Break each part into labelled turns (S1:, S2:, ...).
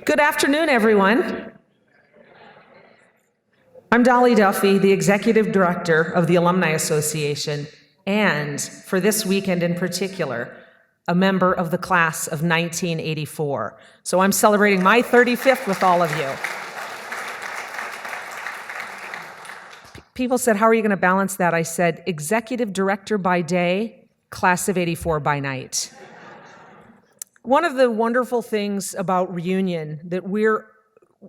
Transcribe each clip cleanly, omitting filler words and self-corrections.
S1: Good afternoon, everyone. I'm Dolly Duffy, the Executive Director of the Alumni Association, and for this weekend in particular, a member of the class of 1984. So I'm celebrating my 35th with all of you. People said, how are you going to balance that? I said, Executive Director by day, class of 84 by night. One of the wonderful things about reunion that we're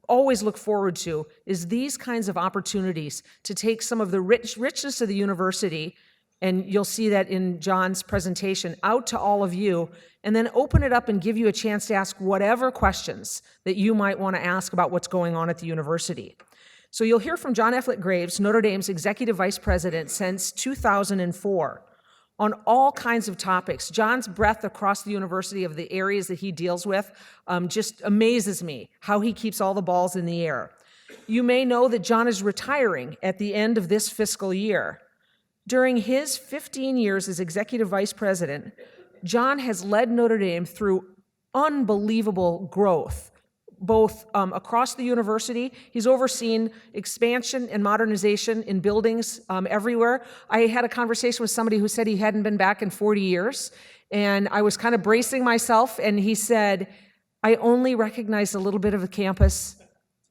S1: always look forward to is these kinds of opportunities to take some of the richness of the university, and you'll see that in John's presentation, out to all of you, and then open it up and give you a chance to ask whatever questions that you might want to ask about what's going on at the university. So you'll hear from John Affleck Graves, Notre Dame's Executive Vice President since 2004. On all kinds of topics. John's breadth across the university of the areas that he deals with just amazes me, how he keeps all the balls in the air. You may know that John is retiring at the end of this fiscal year. During his 15 years as executive vice president, John has led Notre Dame through unbelievable growth, both across the university. He's overseen expansion and modernization in buildings everywhere. I had a conversation with somebody who said he hadn't been back in 40 years, and I was kind of bracing myself, and he said, I only recognized a little bit of the campus,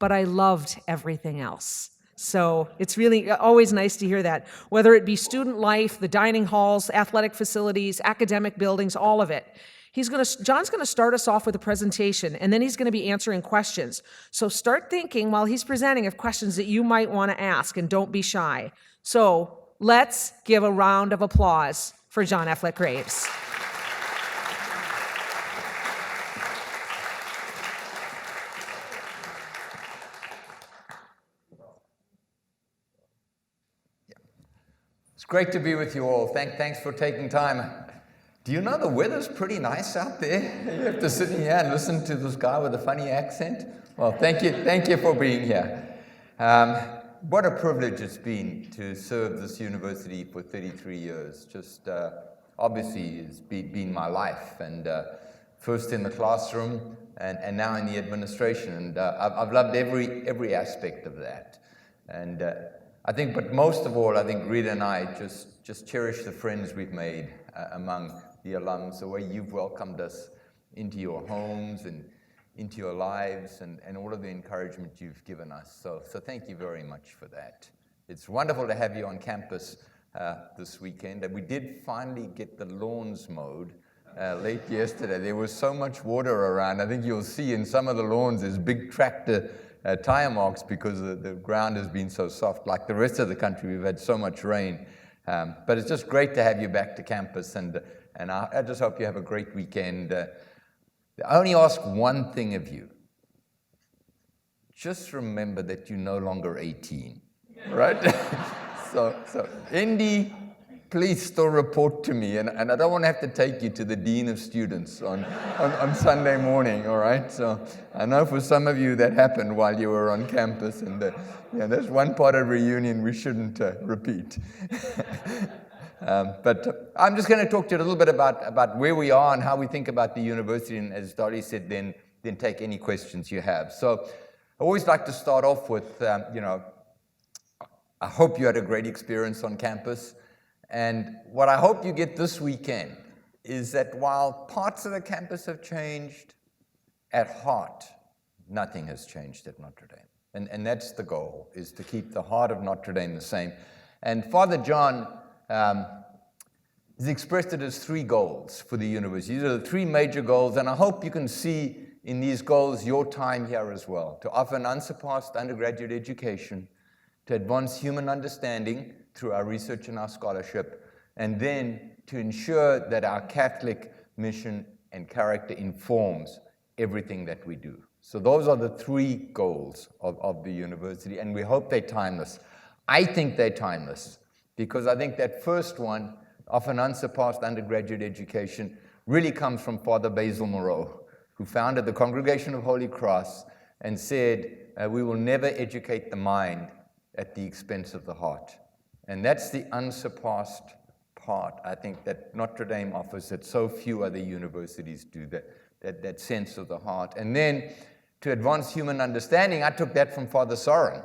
S1: but I loved everything else. So it's really always nice to hear that, whether it be student life, the dining halls, athletic facilities, academic buildings, all of it. John's going to start us off with a presentation, and then he's going to be answering questions. So start thinking while he's presenting of questions that you might want to ask, and don't be shy. So let's give a round of applause for John Affleck Graves.
S2: It's great to be with you all. Thanks for taking time. Do you know the weather's pretty nice out there? You have to sit in here and listen to this guy with a funny accent. Well, thank you for being here. What a privilege it's been to serve this university for 33 years. Just obviously it's been my life, and first in the classroom and now in the administration. And I've loved every aspect of that. And I think, but most of all, I think Rita and I just cherish the friends we've made among the alums, the way you've welcomed us into your homes and into your lives, and all of the encouragement you've given us. So thank you very much for that. It's wonderful to have you on campus this weekend. And we did finally get the lawns mowed late yesterday. There was so much water around. I think you'll see in some of the lawns there's big tractor tire marks because the ground has been so soft. Like the rest of the country, we've had so much rain. But it's just great to have you back to campus, and I just hope you have a great weekend. I only ask one thing of you. Just remember that you're no longer 18, right? So Indy, please still report to me, and I don't want to have to take you to the dean of students on Sunday morning, all right? So I know for some of you that happened while you were on campus, and there's one part of reunion we shouldn't repeat. But I'm just going to talk to you a little bit about where we are and how we think about the university, and as Dolly said, then take any questions you have. So I always like to start off with, I hope you had a great experience on campus. And what I hope you get this weekend is that while parts of the campus have changed, at heart, nothing has changed at Notre Dame. And that's the goal, is to keep the heart of Notre Dame the same. And Father John has expressed it as 3 goals for the university. These are the 3 major goals, and I hope you can see in these goals your time here as well. To offer an unsurpassed undergraduate education, to advance human understanding through our research and our scholarship, and then to ensure that our Catholic mission and character informs everything that we do. So those are the 3 goals of the university, and we hope they're timeless. I think they're timeless, because I think that first one, of an unsurpassed undergraduate education, really comes from Father Basil Moreau, who founded the Congregation of Holy Cross and said, we will never educate the mind at the expense of the heart. And that's the unsurpassed part, I think, that Notre Dame offers that so few other universities do, that sense of the heart. And then to advance human understanding, I took that from Father Soren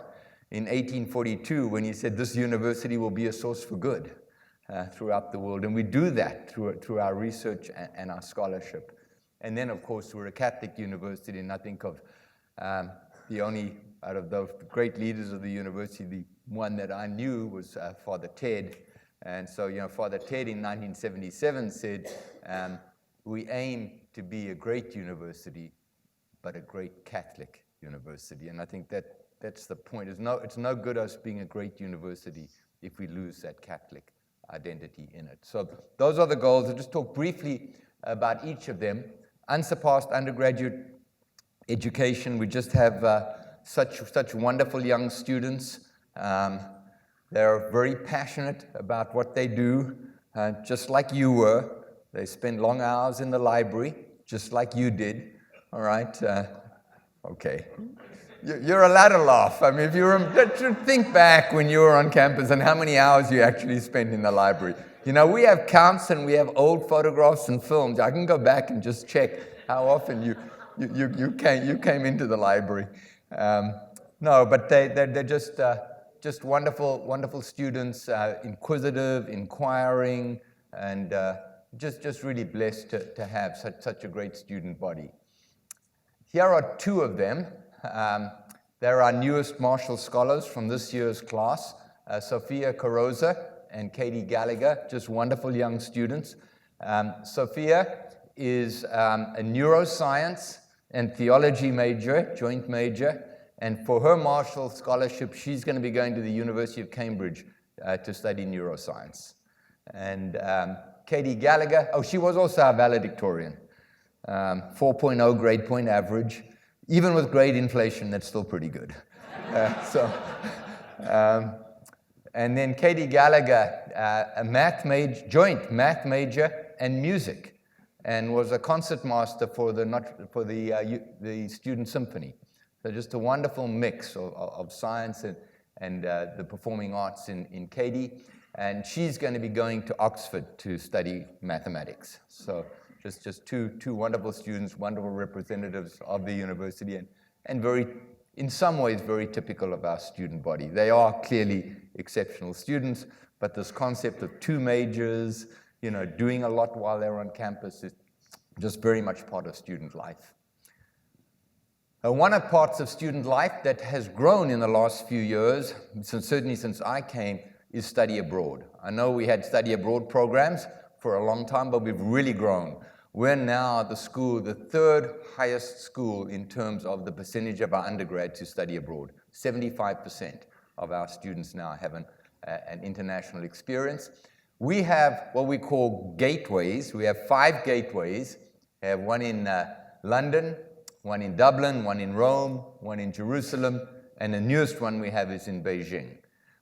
S2: in 1842 when he said, this university will be a source for good throughout the world. And we do that through our research and our scholarship. And then, of course, we're a Catholic university, and I think of the only, out of those great leaders of the university, the one that I knew was Father Ted. And so, Father Ted in 1977 said, we aim to be a great university, but a great Catholic university. And I think that's the point. It's no good us being a great university if we lose that Catholic identity in it. So those are the goals. I'll just talk briefly about each of them. Unsurpassed undergraduate education. We just have such wonderful young students. They're very passionate about what they do, just like you were. They spend long hours in the library, just like you did. All right? Okay. You're allowed to laugh. I mean, if you think back when you were on campus and how many hours you actually spent in the library. We have counts and we have old photographs and films. I can go back and just check how often you came into the library. No, but they're just wonderful students, inquisitive, inquiring, and just really blessed to have such a great student body. Here are two of them. They're our newest Marshall Scholars from this year's class, Sophia Carosa and Katie Gallagher, just wonderful young students. Sophia is a neuroscience and theology major, joint major, and for her Marshall Scholarship, she's going to be going to the University of Cambridge to study neuroscience. And Katie Gallagher, she was also a valedictorian. 4.0 grade point average. Even with grade inflation, that's still pretty good. And then Katie Gallagher, a joint math major and music, and was a concertmaster for the student symphony. So just a wonderful mix of science and the performing arts in Katie. And she's going to be going to Oxford to study mathematics. So just two wonderful students, wonderful representatives of the university, and very, in some ways, very typical of our student body. They are clearly exceptional students, but this concept of two majors, doing a lot while they're on campus is just very much part of student life. One of the parts of student life that has grown in the last few years, certainly since I came, is study abroad. I know we had study abroad programs for a long time, but we've really grown. We're now the third highest school in terms of the percentage of our undergrads who study abroad. 75% of our students now have an international experience. We have what we call gateways. We have 5 gateways. We have one in London, one in Dublin, one in Rome, one in Jerusalem, and the newest one we have is in Beijing.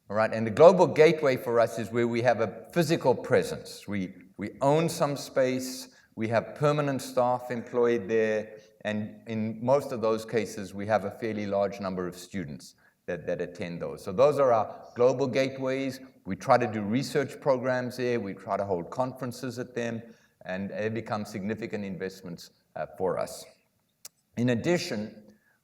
S2: All right, and the global gateway for us is where we have a physical presence. We own some space, we have permanent staff employed there, and in most of those cases, we have a fairly large number of students that attend those. So those are our global gateways. We try to do research programs there, we try to hold conferences at them, and they become significant investments for us. In addition,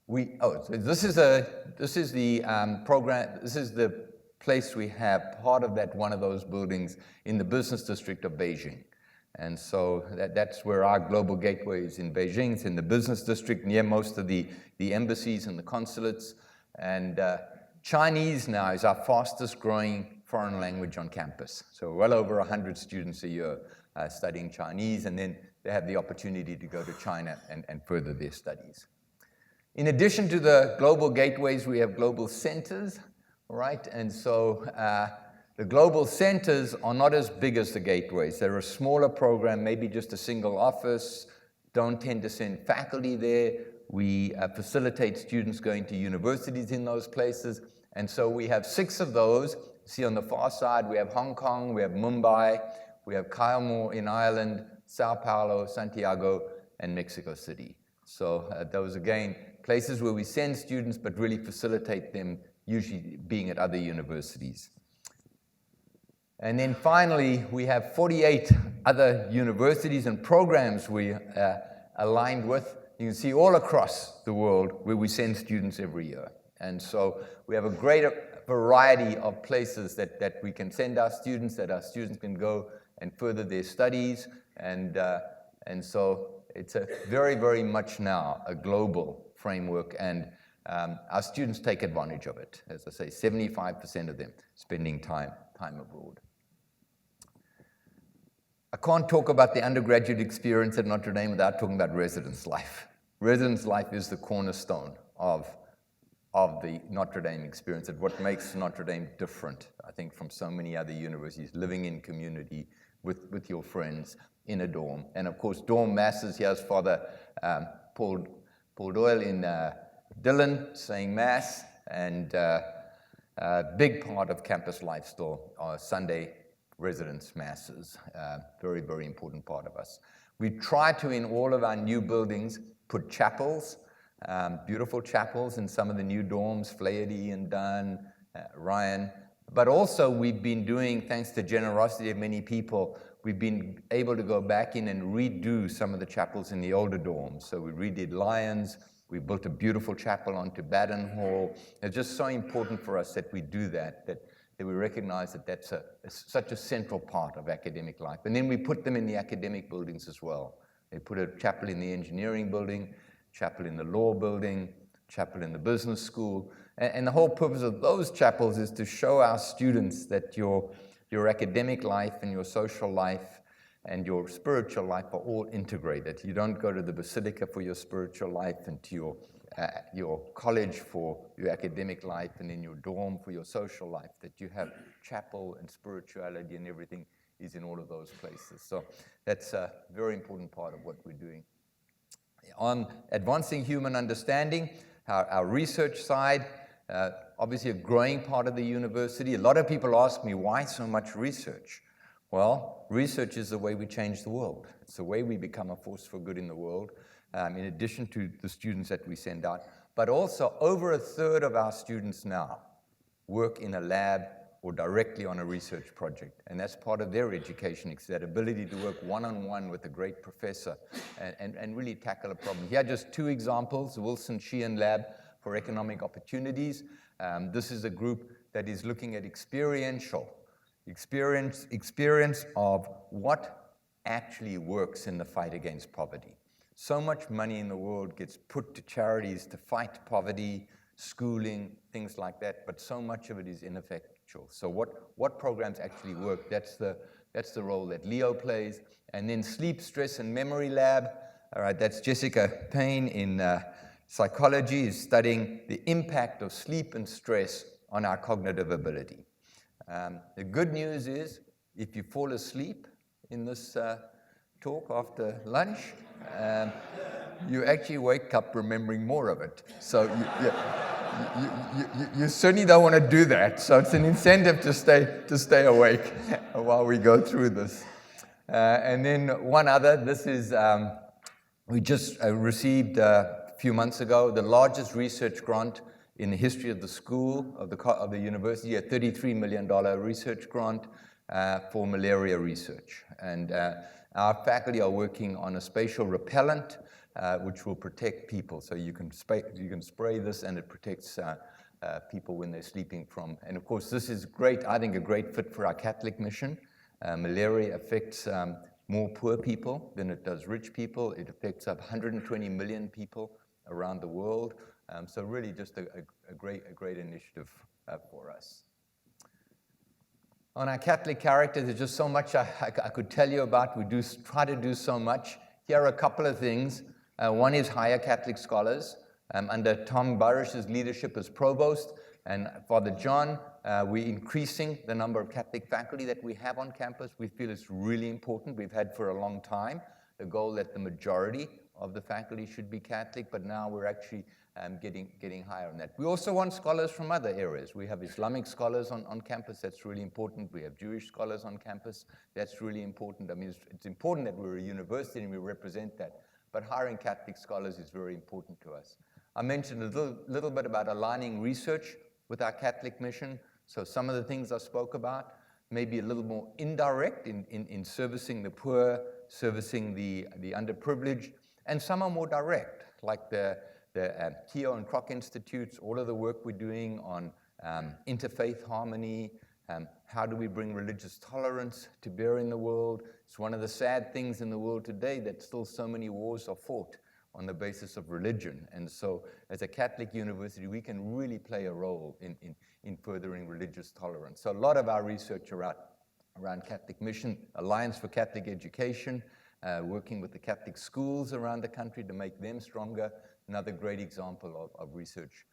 S2: so this is the program. This is the place we have part of that, one of those buildings in the business district of Beijing. And so that's where our global gateway is, in Beijing. It's in the business district near most of the embassies and the consulates. And Chinese now is our fastest growing foreign language on campus. So well over 100 students a year studying Chinese, and then they have the opportunity to go to China and further their studies. In addition to the global gateways, we have global centers, right? And so the global centers are not as big as the gateways. They're a smaller program, maybe just a single office, don't tend to send faculty there. We facilitate students going to universities in those places. And so we have 6 of those. See on the far side, we have Hong Kong, we have Mumbai, we have Kylemore in Ireland, Sao Paulo, Santiago, and Mexico City. So those, again, places where we send students, but really facilitate them, usually being at other universities. And then finally, we have 48 other universities and programs we aligned with you can see all across the world where we send students every year. And so we have a great variety of places that we can send our students, that our students can go and further their studies. And so it's a very, very much now a global framework, and our students take advantage of it. As I say, 75% of them spending time abroad. I can't talk about the undergraduate experience at Notre Dame without talking about residence life. Residence life is the cornerstone of the Notre Dame experience, and what makes Notre Dame different, I think, from so many other universities, living in community with your friends in a dorm. And of course, dorm masses. Here's Father Paul Doyle in Dillon saying Mass, and a big part of campus life still are Sunday residence masses. Very, very important part of us. We try to, in all of our new buildings, put chapels, beautiful chapels in some of the new dorms, Flaherty and Dunn, Ryan. But also we've been doing, thanks to generosity of many people, we've been able to go back in and redo some of the chapels in the older dorms. So we redid Lyons, we built a beautiful chapel onto Baden Hall. It's just so important for us that we do that we recognize that that's such a central part of academic life. And then we put them in the academic buildings as well. They put a chapel in the engineering building, chapel in the law building, chapel in the business school. And the whole purpose of those chapels is to show our students that your academic life and your social life and your spiritual life are all integrated. You don't go to the basilica for your spiritual life and to your college for your academic life and in your dorm for your social life, that you have chapel and spirituality and everything is in all of those places. So that's a very important part of what we're doing. On advancing human understanding, our research side, obviously a growing part of the university. A lot of people ask me, why so much research? Well, research is the way we change the world. It's the way we become a force for good in the world, in addition to the students that we send out. But also, over a third of our students now work in a lab or directly on a research project. And that's part of their education. It's that ability to work one-on-one with a great professor and really tackle a problem. Here are just two examples. The Wilson Sheehan Lab for Economic Opportunities. This is a group that is looking at experience of what actually works in the fight against poverty. So much money in the world gets put to charities to fight poverty, schooling, things like that, but so much of it is ineffectual. So what programs actually work? That's the role that Leo plays. And then Sleep, Stress, and Memory Lab. All right, that's Jessica Payne in psychology, is studying the impact of sleep and stress on our cognitive ability. The good news is, if you fall asleep in this talk after lunch, you actually wake up remembering more of it. So you certainly don't want to do that. So it's an incentive to stay awake while we go through this. And then one other, this is, we just received a few months ago the largest research grant in the history of the school, of the university, a $33 million research grant for malaria research. And our faculty are working on a spatial repellent which will protect people. So you can spray this and it protects people when they're sleeping from. And of course, this is great, I think a great fit for our Catholic mission. Malaria affects more poor people than it does rich people. It affects up 120 million people around the world. So really just a great initiative for us. On our Catholic character, there's just so much I could tell you about. We do try to do so much. Here are a couple of things. One is hire Catholic scholars. Under Tom Burrish's leadership as provost and Father John, we're increasing the number of Catholic faculty that we have on campus. We feel it's really important. We've had for a long time the goal that the majority of the faculty should be Catholic, but now we're actually getting higher on that. We also want scholars from other areas. We have Islamic scholars on campus. That's really important. We have Jewish scholars on campus. That's really important. I mean, it's important that we're a university and we represent that, but hiring Catholic scholars is very important to us. I mentioned a little bit about aligning research with our Catholic mission. So some of the things I spoke about may be a little more indirect in servicing the poor, servicing the underprivileged, and some are more direct. like the Keogh and Kroc Institutes, all of the work we're doing on interfaith harmony, how do we bring religious tolerance to bear in the world. It's one of the sad things in the world today that still so many wars are fought on the basis of religion. And so as a Catholic university, we can really play a role in furthering religious tolerance. So a lot of our research around Catholic Mission, Alliance for Catholic Education, working with the Catholic schools around the country to make them stronger, another great example of research.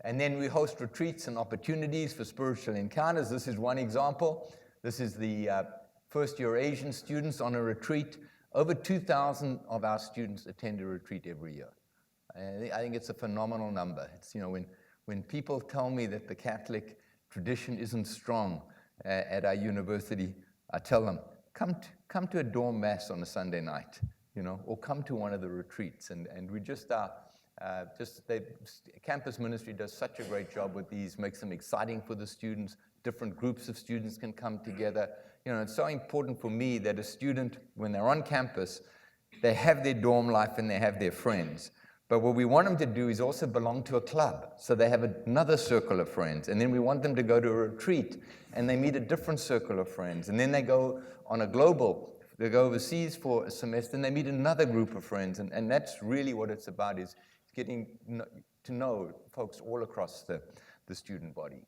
S2: And then we host retreats and opportunities for spiritual encounters. This is one example. This is the first-year Asian students on a retreat. Over 2,000 of our students attend a retreat every year. I think it's a phenomenal number. It's, you know, when people tell me that the Catholic tradition isn't strong at our university, I tell them, come to a dorm mass on a Sunday night, you know, or come to one of the retreats. And we just are, campus ministry does such a great job with these, makes them exciting for the students. Different groups of students can come together. You know, it's so important for me that a student, when they're on campus, they have their dorm life and they have their friends. But what we want them to do is also belong to a club. So they have another circle of friends. And then we want them to go to a retreat and they meet a different circle of friends. And then they go on a global, they go overseas for a semester and they meet another group of friends. And that's really what it's about, is getting to know folks all across the student body.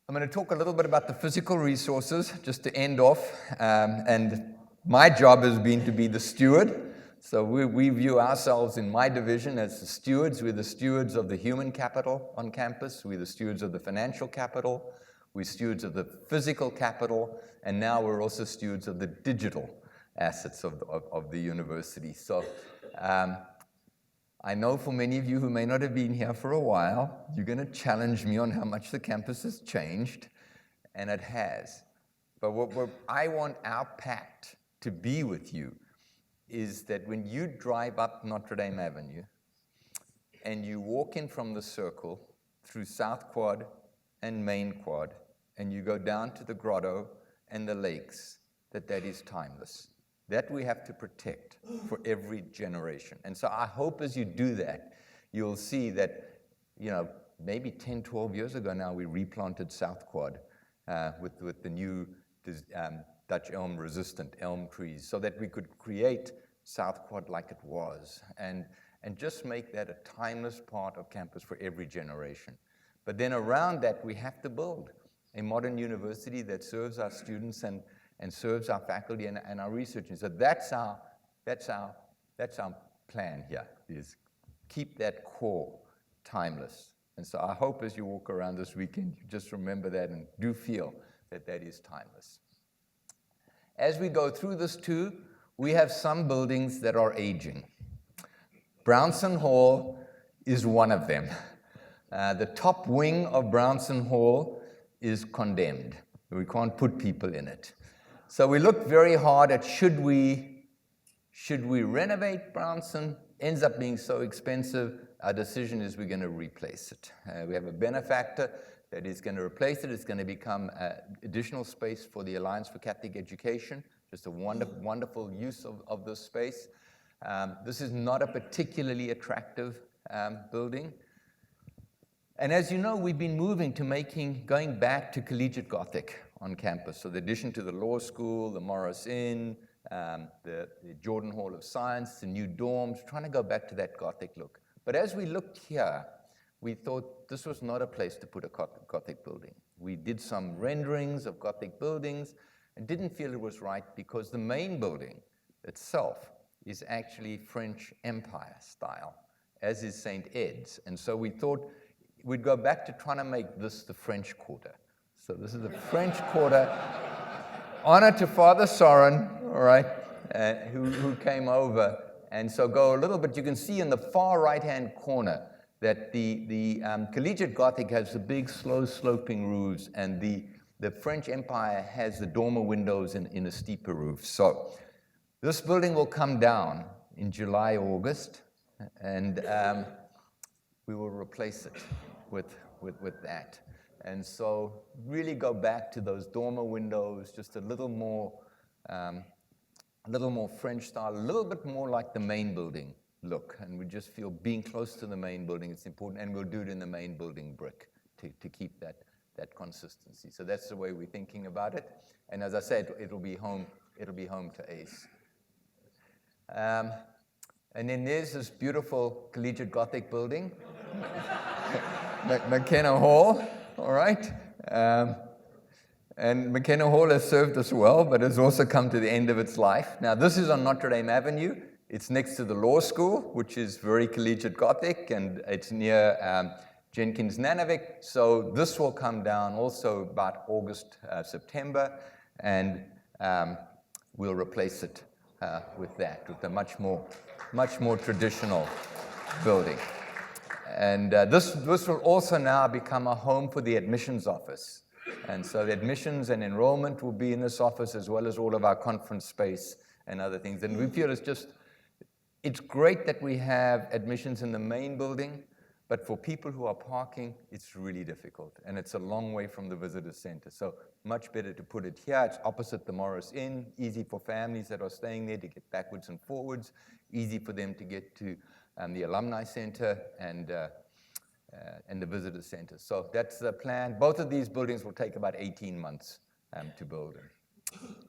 S2: I'm going to talk a little bit about the physical resources just to end off. And my job has been to be the steward. So we view ourselves in my division as the stewards. We're the stewards of the human capital on campus. We're the stewards of the financial capital. We're stewards of the physical capital. And now we're also stewards of the digital assets of the university. So I know for many of you who may not have been here for a while, you're going to challenge me on how much the campus has changed, and it has. But what I want our pact to be with you is that when you drive up Notre Dame Avenue and you walk in from the circle through South Quad and Main Quad, and you go down to the grotto and the lakes, that is timeless. That we have to protect for every generation. And so I hope as you do that, you'll see that, you know, maybe 10, 12 years ago now, we replanted South Quad with the new Dutch elm resistant elm trees so that we could create South Quad like it was and just make that a timeless part of campus for every generation. But then around that, we have to build a modern university that serves our students and serves our faculty and our researchers. So that's our plan here, is keep that core timeless. And so I hope as you walk around this weekend, you just remember that and do feel that is timeless. As we go through this too, we have some buildings that are aging. Brownson Hall is one of them. The top wing of Brownson Hall is condemned. We can't put people in it. So we looked very hard at should we renovate Brownson? Ends up being so expensive. Our decision is we're going to replace it. We have a benefactor that is going to replace it. It's going to become additional space for the Alliance for Catholic Education. Just a wonderful use of this space. This is not a particularly attractive building. And as you know, we've been moving to going back to collegiate Gothic on campus. So the addition to the law school, the Morris Inn, the Jordan Hall of Science, the new dorms, trying to go back to that Gothic look. But as we looked here, we thought this was not a place to put a Gothic building. We did some renderings of Gothic buildings and didn't feel it was right because the main building itself is actually French Empire style, as is St. Ed's. And so we thought we'd go back to trying to make this the French Quarter. So this is the French Quarter. Honor to Father Soren, all right, who came over. And so go a little bit, you can see in the far right-hand corner that the collegiate Gothic has the big, slow sloping roofs, and the French Empire has the dormer windows in a steeper roof. So this building will come down in July, August, and we will replace it with that. And so really go back to those dormer windows, just a little more a little more French style, a little bit more like the main building look. And we just feel being close to the main building is important, and we'll do it in the main building brick to keep that consistency. So that's the way we're thinking about it. And as I said, it'll be home to ACE. And then there's this beautiful collegiate Gothic building, McKenna Hall, all right? And McKenna Hall has served us well, but has also come to the end of its life. Now, this is on Notre Dame Avenue. It's next to the law school, which is very collegiate Gothic, and it's near Jenkins Nanovic. So this will come down also about August, September, and we'll replace it with a much more traditional building. And this will also now become a home for the admissions office. And so the admissions and enrollment will be in this office, as well as all of our conference space and other things. And we feel it's great that we have admissions in the main building, but for people who are parking, it's really difficult. And it's a long way from the visitor center. So much better to put it here. It's opposite the Morris Inn, easy for families that are staying there to get backwards and forwards, easy for them to get to the Alumni Center and the visitor center. So that's the plan. Both of these buildings will take about 18 months to build.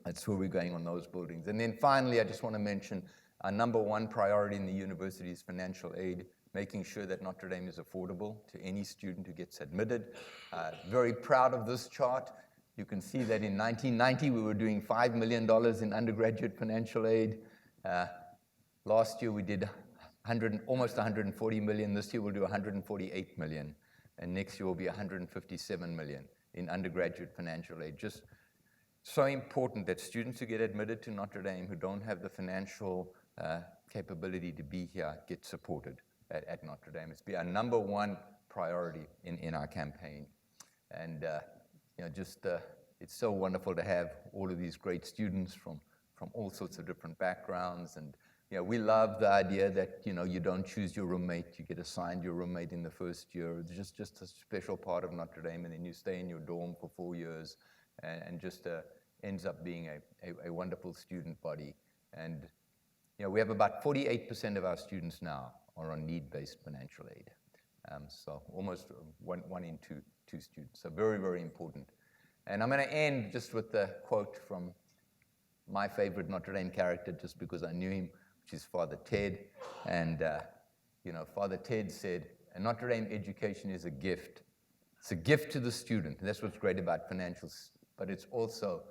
S2: That's where we're going on those buildings. And then finally, I just want to mention our number one priority in the university is financial aid, making sure that Notre Dame is affordable to any student who gets admitted. Very proud of this chart. You can see that in 1990, we were doing $5 million in undergraduate financial aid. Last year, we did almost 140 million. This year, we'll do 148 million. And next year will be 157 million in undergraduate financial aid. Just so important that students who get admitted to Notre Dame who don't have the financial capability to be here get supported at Notre Dame. It's been our number one priority in our campaign. And it's so wonderful to have all of these great students from all sorts of different backgrounds. And we love the idea that you don't choose your roommate, you get assigned your roommate in the first year. It's just a special part of Notre Dame, and then you stay in your dorm for 4 years, and just ends up being a wonderful student body. And we have about 48% of our students now are on need-based financial aid. So almost one in two students. So very, very important. And I'm going to end just with a quote from my favorite Notre Dame character, just because I knew him, which is Father Ted. And Father Ted said, a Notre Dame education is a gift. It's a gift to the student. And that's what's great about financials. But it's also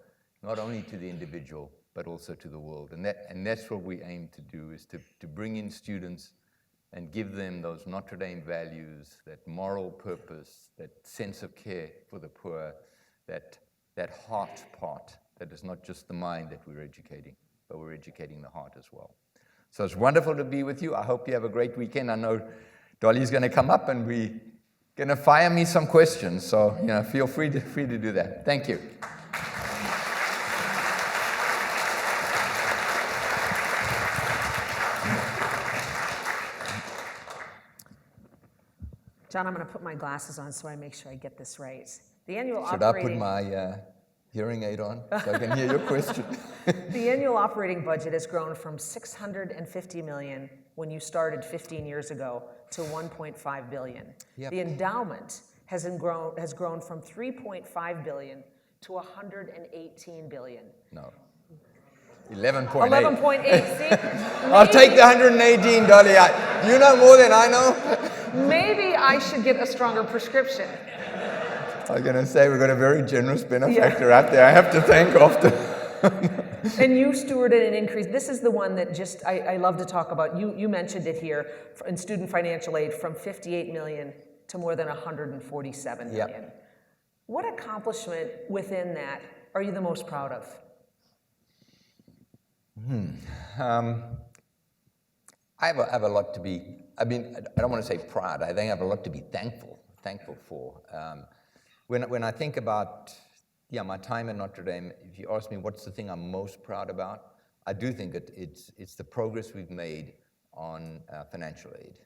S2: not only to the individual, but also to the world. And that's what we aim to do, is to bring in students and give them those Notre Dame values, that moral purpose, that sense of care for the poor, that heart part, that is not just the mind that we're educating, but we're educating the heart as well. So it's wonderful to be with you. I hope you have a great weekend. I know Dolly's going to come up and we're going to fire me some questions. So feel free to do that. Thank you.
S1: John, I'm going to put my glasses on so I make sure I get this right. The annual
S2: Should I put my hearing aid on so I can hear your question?
S1: The annual operating budget has grown from $650 million when you started 15 years ago to $1.5 billion. Yep. The endowment has grown from $3.5 billion to $118 billion.
S2: No. 11.8.
S1: 11.8. See?
S2: I'll take the 118, Dolly. You know more than I know.
S1: Maybe I should get a stronger prescription.
S2: I was going to say, we've got a very generous benefactor out there. I have to thank often.
S1: And you stewarded an increase. This is the one that just I love to talk about. You mentioned it here in student financial aid, from 58 million to more than 147 million. Yep. What accomplishment within that are you the most proud of?
S2: I have a lot to be, I don't want to say proud. I think I have a lot to be thankful for. When I think about my time at Notre Dame, if you ask me what's the thing I'm most proud about, I do think it's the progress we've made on financial aid.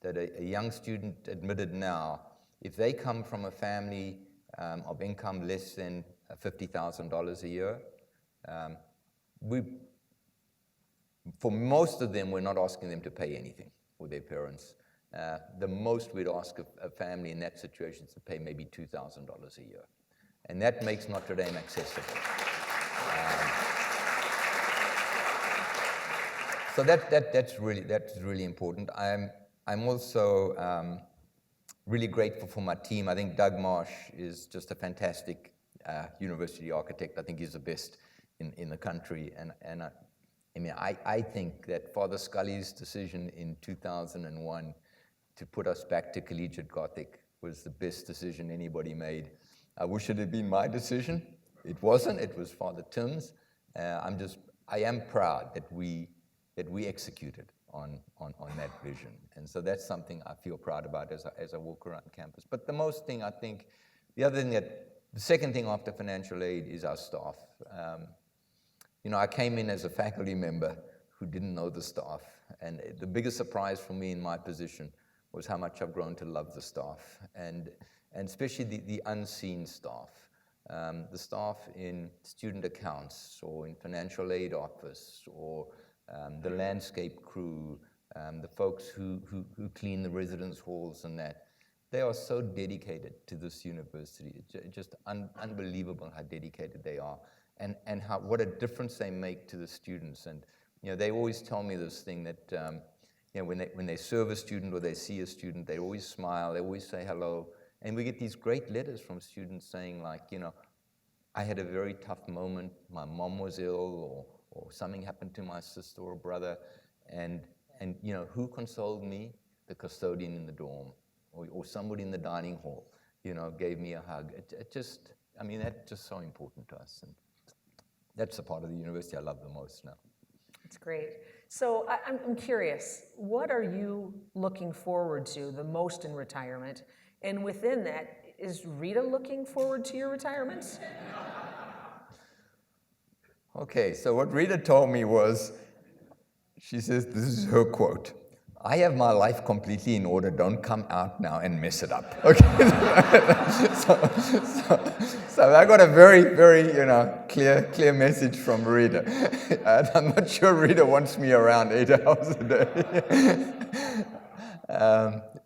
S2: That a young student admitted now, if they come from a family of income less than $50,000 a year, for most of them, we're not asking them to pay anything for their parents. The most we'd ask a family in that situation is to pay maybe $2,000 a year. And that makes Notre Dame accessible. So that's really important. I'm also really grateful for my team. I think Doug Marsh is just a fantastic university architect. I think he's the best in the country. And I think that Father Scully's decision in 2001 to put us back to collegiate Gothic was the best decision anybody made. I wish it had been my decision. It wasn't. It was Father Tim's. I am proud that we executed on that vision. And so that's something I feel proud about as I walk around campus. But the second thing after financial aid is our staff. I came in as a faculty member who didn't know the staff. And the biggest surprise for me in my position was how much I've grown to love the staff, and especially the unseen staff. The staff in student accounts or in financial aid office or the landscape crew, the folks who clean the residence halls and that. They are so dedicated to this university. It's just unbelievable how dedicated they are and what a difference they make to the students. And they always tell me this thing that when they serve a student or they see a student, they always smile, they always say hello. And we get these great letters from students saying like, I had a very tough moment, my mom was ill, or something happened to my sister or brother, and who consoled me? The custodian in the dorm, or somebody in the dining hall, gave me a hug. That's just so important to us, and that's the part of the university I love the most now.
S1: That's great. So I'm curious, what are you looking forward to the most in retirement? And within that, is Rita looking forward to your retirement?
S2: Okay, so what Rita told me was, she says, this is her quote, "I have my life completely in order, don't come out now and mess it up." Okay. so I got a very, very, clear message from Rita. I'm not sure Rita wants me around 8 hours a day.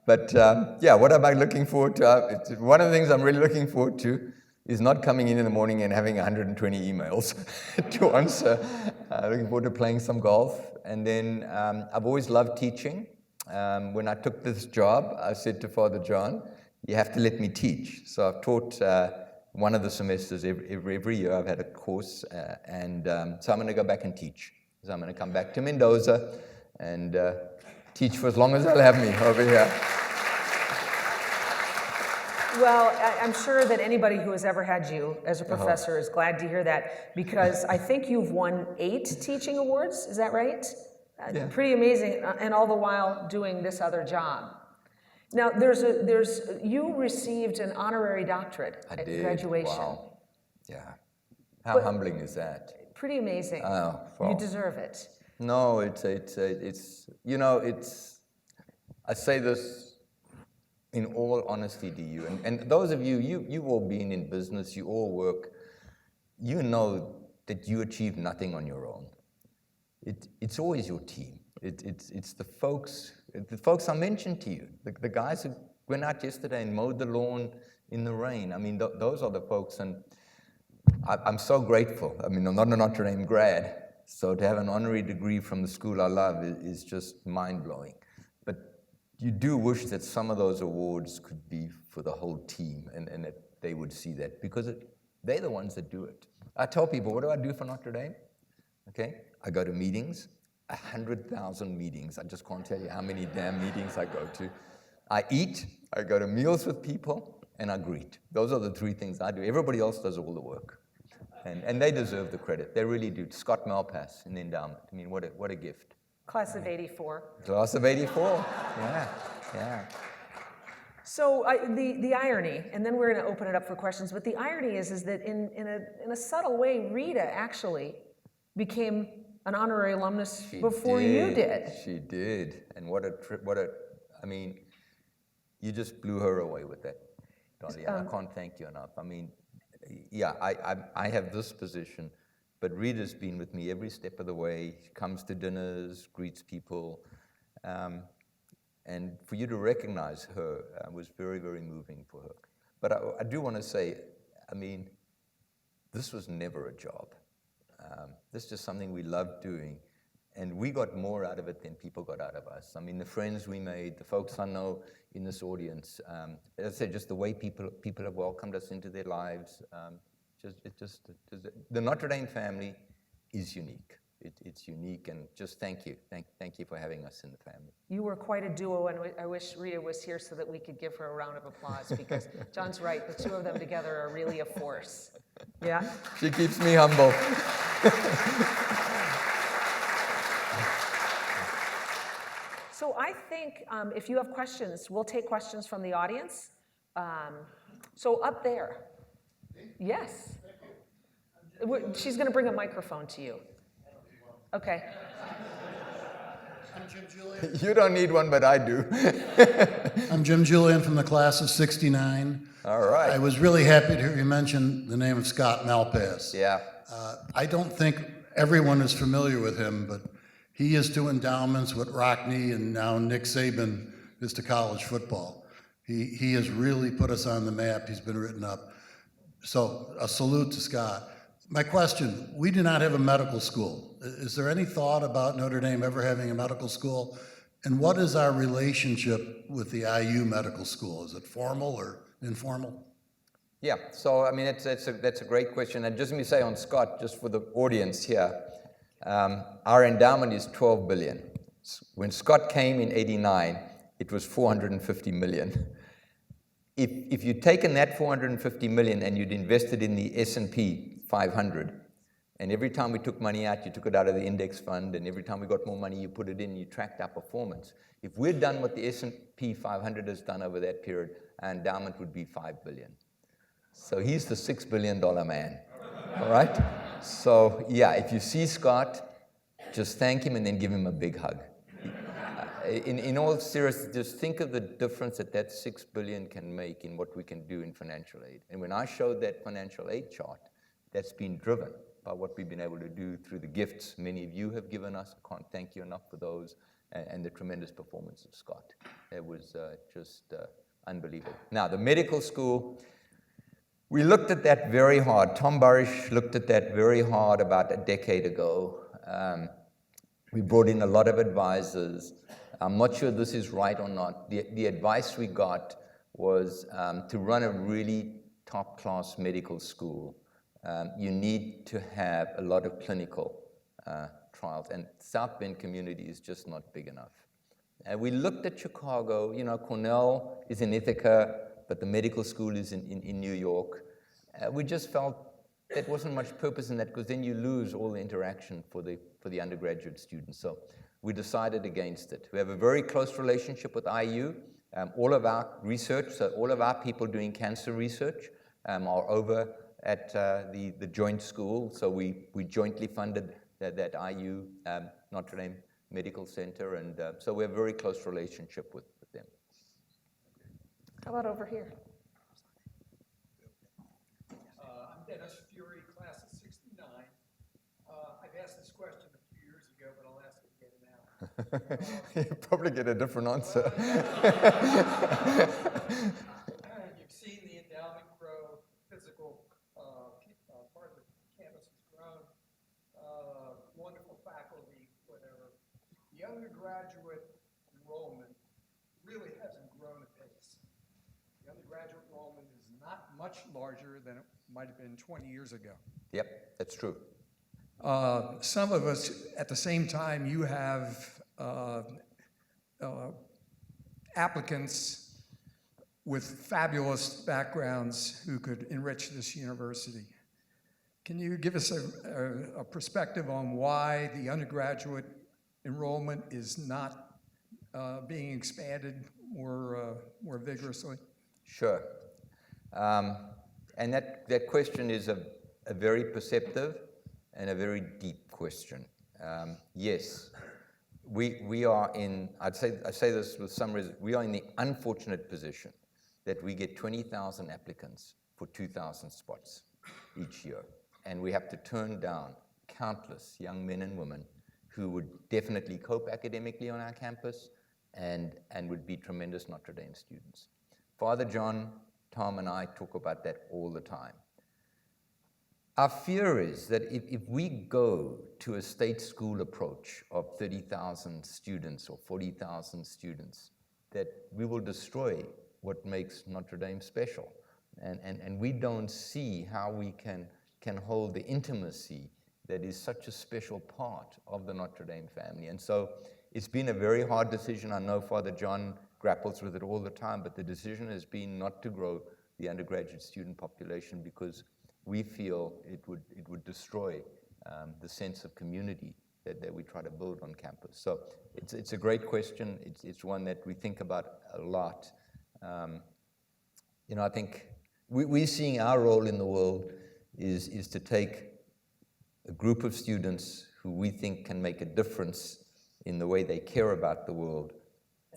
S2: What am I looking forward to? One of the things I'm really looking forward to is not coming in the morning and having 120 emails to answer. Looking forward to playing some golf. And then I've always loved teaching. When I took this job, I said to Father John, you have to let me teach. So I've taught one of the semesters every year. I've had a course, so I'm going to go back and teach. So I'm going to come back to Mendoza and teach for as long as they'll have me over here.
S1: Well, I'm sure that anybody who has ever had you as a professor is glad to hear that, because I think you've won 8 teaching awards. Is that right? Yeah. Pretty amazing, and all the while doing this other job. Now, you received an honorary doctorate at graduation.
S2: Wow. Yeah. How humbling is that?
S1: Pretty amazing.
S2: Oh, well.
S1: You deserve it.
S2: No, it's I say this in all honesty to you, and those of you've all been in business, you all work, you know that you achieve nothing on your own. It's always your team. It's the folks I mentioned to you, the guys who went out yesterday and mowed the lawn in the rain. I mean, those are the folks, and I'm so grateful. I mean, I'm not a Notre Dame grad, so to have an honorary degree from the school I love is just mind-blowing. You do wish that some of those awards could be for the whole team, and that they would see that, because they're the ones that do it. I tell people, what do I do for Notre Dame? Okay, I go to meetings, 100,000 meetings. I just can't tell you how many damn meetings I go to. I eat, I go to meals with people, and I greet. Those are the 3 things I do. Everybody else does all the work. And they deserve the credit. They really do. Scott Malpass in the endowment. I mean, what a gift.
S1: Class of 84.
S2: Class of 84, yeah.
S1: So the irony, and then we're going to open it up for questions, but the irony is that in a subtle way, Rita actually became an honorary alumnus before you did.
S2: She did, and what a trip, I mean, you just blew her away with that, Dolly. I can't thank you enough. I mean, yeah, I have this position, but Rita's been with me every step of the way. She comes to dinners, greets people. And for you to recognize her was very, very moving for her. But I do want to say, I mean, this was never a job. This is just something we loved doing. And we got more out of it than people got out of us. I mean, the friends we made, the folks I know in this audience, as I said, just the way people have welcomed us into their lives. The Notre Dame family is unique. It's unique, and just thank you. Thank you for having us in the family.
S1: You were quite a duo, and I wish Rita was here so that we could give her a round of applause, because John's right, the two of them together are really a force. Yeah?
S2: She keeps me humble.
S1: So I think if you have questions, we'll take questions from the audience. So up there. Yes. She's going to bring a microphone to you. Okay.
S3: I'm Jim Julian.
S2: You don't need one, but I do.
S3: I'm Jim Julian from the class of '69.
S2: All right.
S3: I was really happy to hear you mention the name of Scott Malpass.
S2: Yeah.
S3: I don't think everyone is familiar with him, but he is to endowments what Rockne and now Nick Saban is to college football. He has really put us on the map. He's been written up. So a salute to Scott. My question, we do not have a medical school. Is there any thought about Notre Dame ever having a medical school? And what is our relationship with the IU medical school? Is it formal or informal?
S2: Yeah, so I mean, that's a great question. And just let me say on Scott, just for the audience here, our endowment is $12 billion. When Scott came in '89, it was $450 million. If you'd taken that $450 million and you'd invested in the S&P 500, and every time we took money out, you took it out of the index fund, and every time we got more money, you put it in, you tracked our performance. If we'd done what the S&P 500 has done over that period, our endowment would be $5 billion. So he's the $6 billion man, all right? So yeah, if you see Scott, just thank him and then give him a big hug. In all seriousness, just think of the difference that $6 billion can make in what we can do in financial aid. And when I showed that financial aid chart, that's been driven by what we've been able to do through the gifts many of you have given us. I can't thank you enough for those, and the tremendous performance of Scott. It was just unbelievable. Now, the medical school, we looked at that very hard. Tom Barish looked at that very hard about a decade ago. We brought in a lot of advisors. I'm not sure this is right or not. The advice we got was to run a really top-class medical school, you need to have a lot of clinical trials, and South Bend community is just not big enough. And we looked at Chicago. You know, Cornell is in Ithaca, but the medical school is in New York. We just felt there wasn't much purpose in that, because then you lose all the interaction for the undergraduate students. So we decided against it. We have a very close relationship with IU. All of our research, so all of our people doing cancer research are over at the joint school. So we jointly funded that IU Notre Dame Medical Center, and so we have a very close relationship with them.
S1: How about over here?
S4: I'm Dennis Fury, class of '69. I've asked this question a few years ago, but I'll ask it again now.
S2: You'll probably get a different answer.
S4: You've seen the endowment grow, physical part of the campus has grown, wonderful faculty, whatever. The undergraduate enrollment really hasn't grown apace. The undergraduate enrollment is not much larger than it might have been 20 years ago.
S2: Yep, that's true.
S4: Some of us, at the same time, you have applicants with fabulous backgrounds who could enrich this university. Can you give us a perspective on why the undergraduate enrollment is not being expanded more vigorously?
S2: Sure. And that question is a very perceptive and a very deep question. Yes, we are in, I say this with some reason, we are in the unfortunate position that we get 20,000 applicants for 2,000 spots each year, and we have to turn down countless young men and women who would definitely cope academically on our campus and would be tremendous Notre Dame students. Father John, Tom, and I talk about that all the time. Our fear is that if we go to a state school approach of 30,000 students or 40,000 students, that we will destroy what makes Notre Dame special. And we don't see how we can hold the intimacy that is such a special part of the Notre Dame family. And so it's been a very hard decision. I know Father John grapples with it all the time, but the decision has been not to grow the undergraduate student population because we feel it would destroy the sense of community that we try to build on campus. So it's a great question. It's one that we think about a lot. I think we're seeing our role in the world is to take a group of students who we think can make a difference in the way they care about the world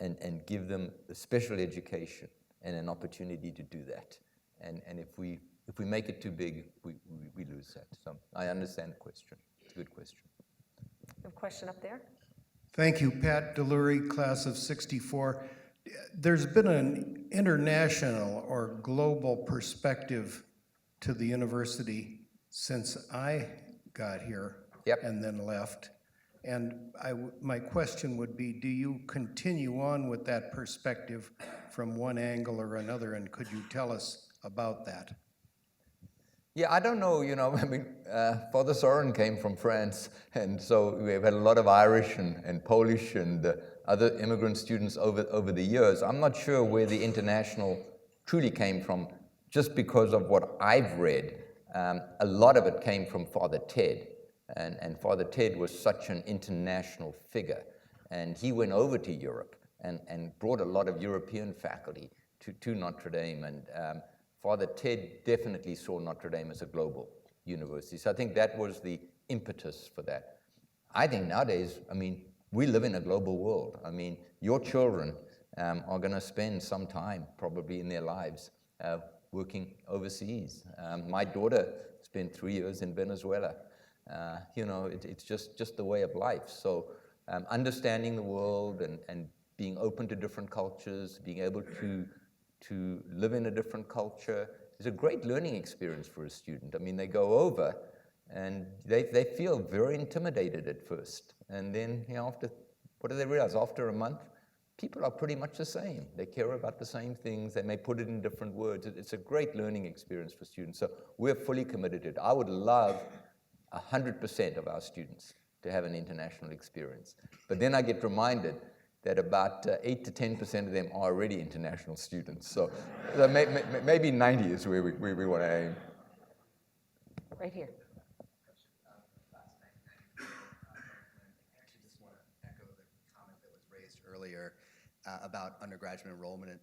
S2: and give them a special education and an opportunity to do that. And if we make it too big, we lose that. So I understand the question. It's a good question.
S1: A question up there?
S5: Thank you, Pat Delury, class of '64. There's been an international or global perspective to the university since I got here.
S2: Yep.
S5: And then left. And my question would be, do you continue on with that perspective from one angle or another, and could you tell us about that?
S2: Yeah, I don't know, Father Soren came from France, and so we've had a lot of Irish and Polish and other immigrant students over the years. I'm not sure where the international truly came from, just because of what I've read. A lot of it came from Father Ted, and Father Ted was such an international figure, and he went over to Europe and brought a lot of European faculty to Notre Dame, and Father Ted definitely saw Notre Dame as a global university. So I think that was the impetus for that. I think nowadays, we live in a global world. Your children are going to spend some time probably in their lives working overseas. My daughter spent 3 years in Venezuela. It's just the way of life. So understanding the world and being open to different cultures, being able to live in a different culture is a great learning experience for a student. They go over and they feel very intimidated at first. And then, after, what do they realize? After a month, people are pretty much the same. They care about the same things. They may put it in different words. It's a great learning experience for students. So we're fully committed to it. I would love 100% of our students to have an international experience. But then I get reminded that about 8 to 10% of them are already international students. So maybe 90 is where we want to aim.
S1: Right here.
S6: I just want to echo the comment that was raised earlier about undergraduate enrollment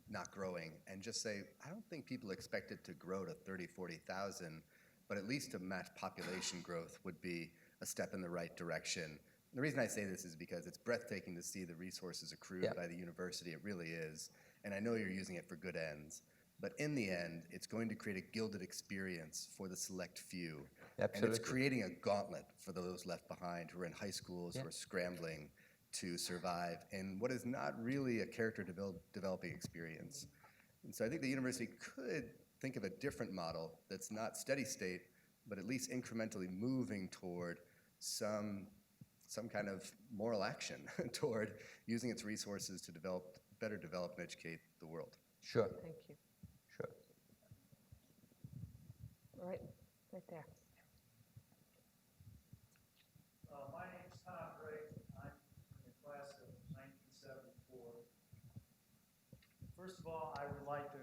S6: not growing, and just say, I don't think people expect it to grow to 30, 40,000, but at least to match population growth would be a step in the right direction. The reason I say this is because it's breathtaking to see the resources accrued by the university. It really is. And I know you're using it for good ends. But in the end, it's going to create a gilded experience for the select few.
S2: Absolutely.
S6: And it's creating a gauntlet for those left behind who are in high schools, who are scrambling to survive in what is not really a character developing experience. And so I think the university could think of a different model that's not steady state, but at least incrementally moving toward some kind of moral action toward using its resources to better develop and educate the world.
S2: Sure.
S1: Thank you.
S2: Sure.
S1: Right there.
S7: My name's Tom Drake. I'm in the class of 1974. First of all, I would like to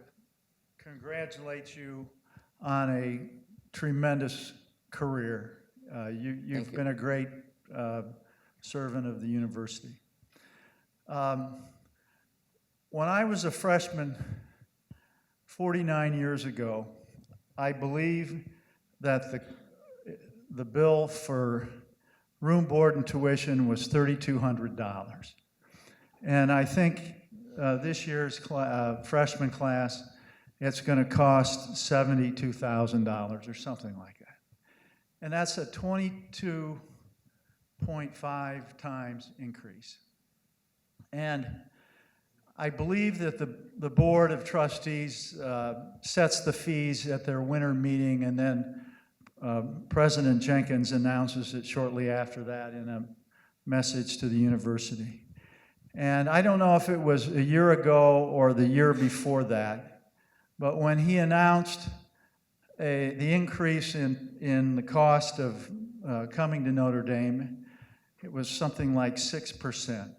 S7: congratulate you on a tremendous career. You've been a great servant of the university. When I was a freshman 49 years ago, I believe that the bill for room, board, and tuition was $3,200. And I think this year's freshman class, it's going to cost $72,000 or something like that. and that's a 22.5 times increase. And I believe that the Board of Trustees sets the fees at their winter meeting, and then President Jenkins announces it shortly after that in a message to the university. And I don't know if it was a year ago or the year before that, but when he announced the increase in the cost of coming to Notre Dame, it was something like 6%.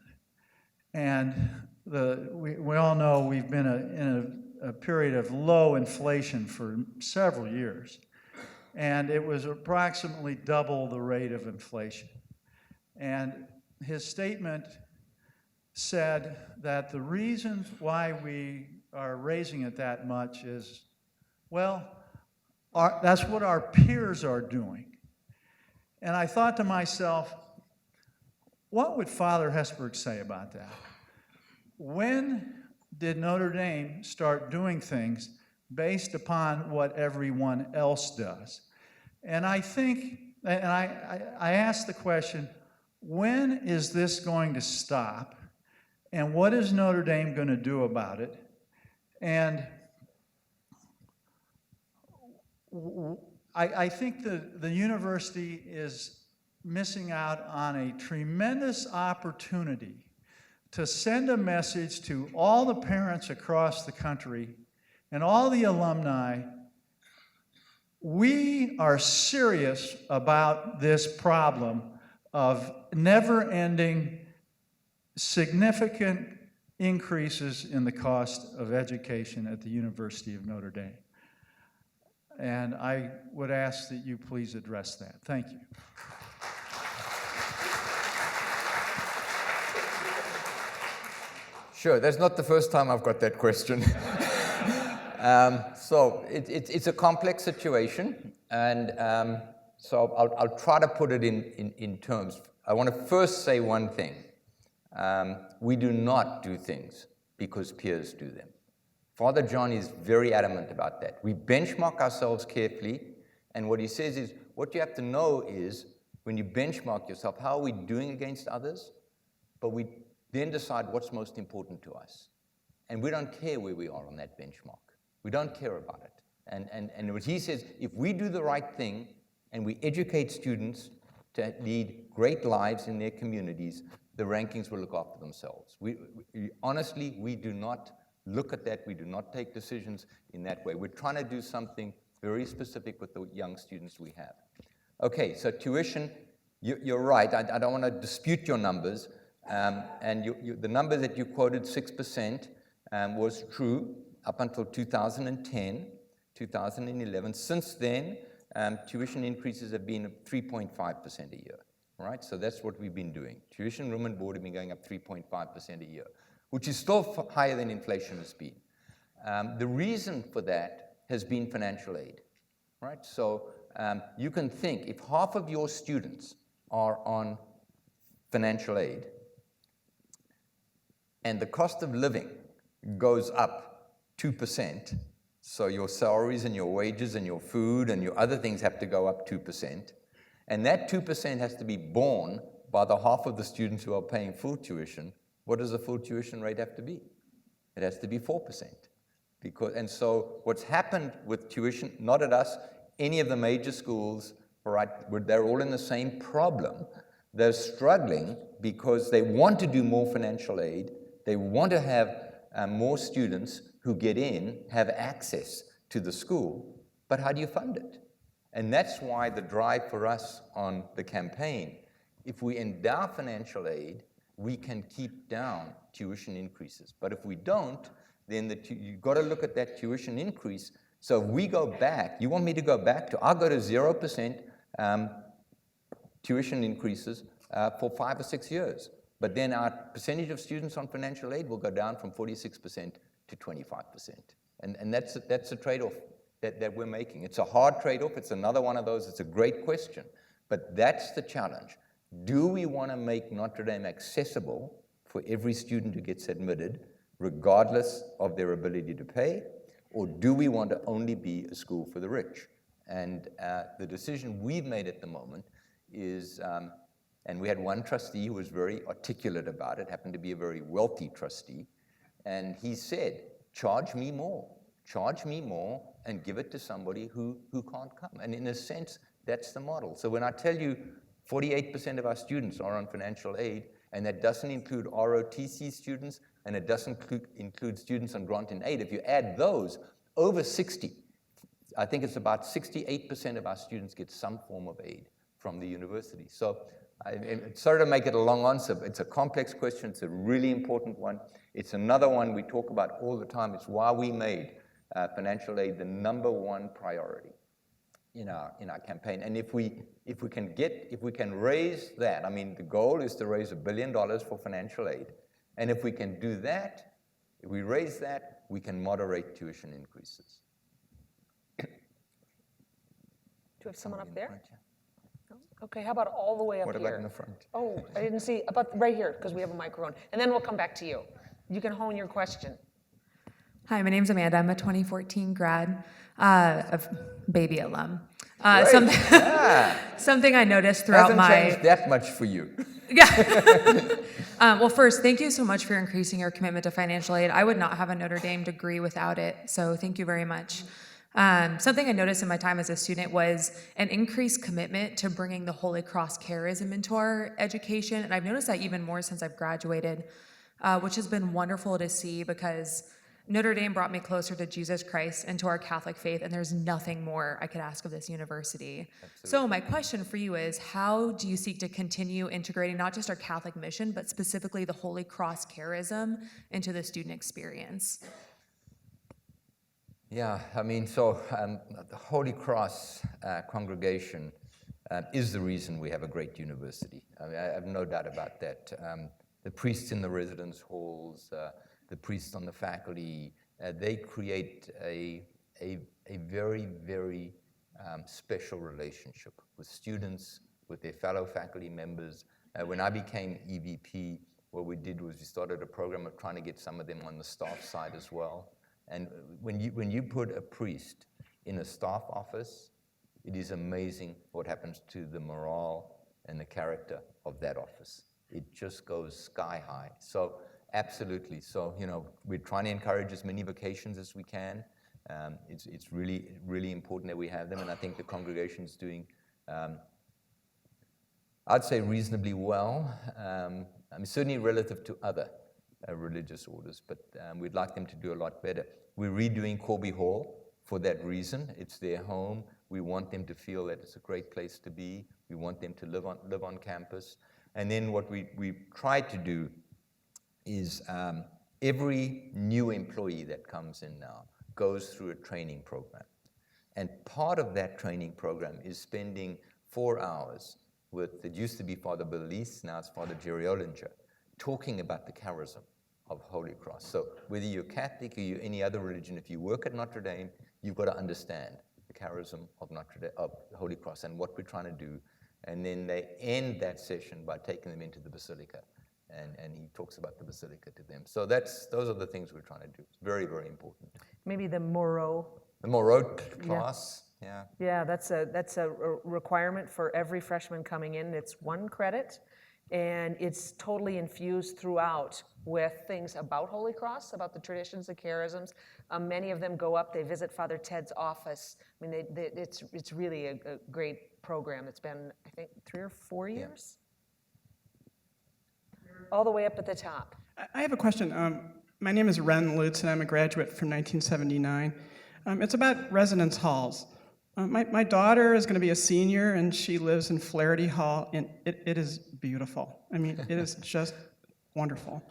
S7: And we all know we've been in a period of low inflation for several years. And it was approximately double the rate of inflation. And his statement said that the reason why we are raising it that much is, well, that's what our peers are doing. And I thought to myself, what would Father Hesburgh say about that? When did Notre Dame start doing things based upon what everyone else does? And I think, and I asked the question, when is this going to stop? And what is Notre Dame going to do about it? And I think the university is missing out on a tremendous opportunity to send a message to all the parents across the country and all the alumni. We are serious about this problem of never-ending, significant increases in the cost of education at the University of Notre Dame. And I would ask that you please address that. Thank you.
S2: Sure, that's not the first time I've got that question. So it's a complex situation, and so I'll try to put it in terms. I want to first say one thing. We do not do things because peers do them. Father John is very adamant about that. We benchmark ourselves carefully, and what he says is, what you have to know is, when you benchmark yourself, how are we doing against others? But we then decide what's most important to us. And we don't care where we are on that benchmark. We don't care about it. And what he says, if we do the right thing and we educate students to lead great lives in their communities, the rankings will look after themselves. Honestly, we do not look at that. We do not take decisions in that way. We're trying to do something very specific with the young students we have. Okay, so tuition, you're right. I don't want to dispute your numbers. And the number that you quoted, 6%, was true up until 2010, 2011. Since then, tuition increases have been 3.5% a year, right? So that's what we've been doing. Tuition, room, and board have been going up 3.5% a year, which is still higher than inflation has been. The reason for that has been financial aid, right? So you can think, if half of your students are on financial aid, and the cost of living goes up 2%, so your salaries and your wages and your food and your other things have to go up 2%, and that 2% has to be borne by the half of the students who are paying full tuition, what does the full tuition rate have to be? It has to be 4%. And so what's happened with tuition, not at us, any of the major schools, right, they're all in the same problem. They're struggling because they want to do more financial aid. They want to have more students who get in, have access to the school, but how do you fund it? And that's why the drive for us on the campaign, if we endow financial aid, we can keep down tuition increases. But if we don't, then you've got to look at that tuition increase. So if we go back, you want me to go back to, I'll go to 0% tuition increases for 5 or 6 years. But then our percentage of students on financial aid will go down from 46% to 25%. And that's a trade-off that we're making. It's a hard trade-off. It's another one of those. It's a great question. But that's the challenge. Do we want to make Notre Dame accessible for every student who gets admitted, regardless of their ability to pay? Or do we want to only be a school for the rich? And the decision we've made at the moment is, and we had one trustee who was very articulate about it, happened to be a very wealthy trustee, and he said, charge me more, and give it to somebody who can't come. And in a sense, that's the model. So when I tell you 48% of our students are on financial aid, and that doesn't include ROTC students, and it doesn't include students on grant and aid, if you add those, over 60, I think it's about 68% of our students get some form of aid from the university. So sorry to make it a long answer, but it's a complex question. It's a really important one. It's another one we talk about all the time. It's why we made financial aid the #1 priority in our campaign. And if we can raise that, I mean, the goal is to raise $1 billion for financial aid. And if we can do that, if we raise that, we can moderate tuition increases.
S1: Do you have someone up there? No? Okay, how about all the way up
S2: What
S1: here?
S2: about in the front?
S1: Oh, I didn't see, about right here, because we have a microphone. And then we'll come back to you. You can hone your question.
S8: Hi, my name's Amanda. I'm a 2014 grad, a baby alum.
S2: Great.
S8: Something I noticed throughout
S2: Hasn't changed that much for you.
S8: Yeah. Well, first, thank you so much for increasing your commitment to financial aid. I would not have a Notre Dame degree without it, so thank you very much. Something I noticed in my time as a student was an increased commitment to bringing the Holy Cross charism into our education, and I've noticed that even more since I've graduated, which has been wonderful to see because Notre Dame brought me closer to Jesus Christ and to our Catholic faith, and there's nothing more I could ask of this university. Absolutely. So my question for you is, how do you seek to continue integrating not just our Catholic mission, but specifically the Holy Cross charism into the student experience?
S2: Yeah, I mean, so the Holy Cross congregation is the reason we have a great university. I mean, I have no doubt about that. The priests in the residence halls, the priests on the faculty, they create a very, very special relationship with students, with their fellow faculty members. When I became EVP, what we did was we started a program of trying to get some of them on the staff side as well. And when you put a priest in a staff office, it is amazing what happens to the morale and the character of that office. It just goes sky high. So absolutely. So, we're trying to encourage as many vocations as we can. It's really, really important that we have them, and I think the congregation is doing, I'd say, reasonably well. I mean, certainly relative to other religious orders, but we'd like them to do a lot better. We're redoing Corby Hall for that reason. It's their home. We want them to feel that it's a great place to be. We want them to live on campus. And then what we try to do is every new employee that comes in now goes through a training program. And part of that training program is spending 4 hours with, it used to be Father Bill Lease, now it's Father Jerry Ollinger, talking about the charism of Holy Cross. So whether you're Catholic or you're any other religion, if you work at Notre Dame, you've got to understand the charism of Notre Dame, of Holy Cross, and what we're trying to do. And then they end that session by taking them into the Basilica. And he talks about the Basilica to them. So those are the things we're trying to do. It's very, very important.
S1: Maybe the Moreau.
S2: The Moreau class, yeah.
S1: Yeah, that's a requirement for every freshman coming in. It's 1 credit, and it's totally infused throughout with things about Holy Cross, about the traditions, the charisms. Many of them go up, they visit Father Ted's office. I mean, it's really a great program. It's been, I think, 3 or 4 years? Yeah. All the way up at the top.
S9: I have a question. My name is Ren Lutz, and I'm a graduate from 1979. It's about residence halls. My daughter is going to be a senior, and she lives in Flaherty Hall, and it is beautiful. I mean, it is just wonderful.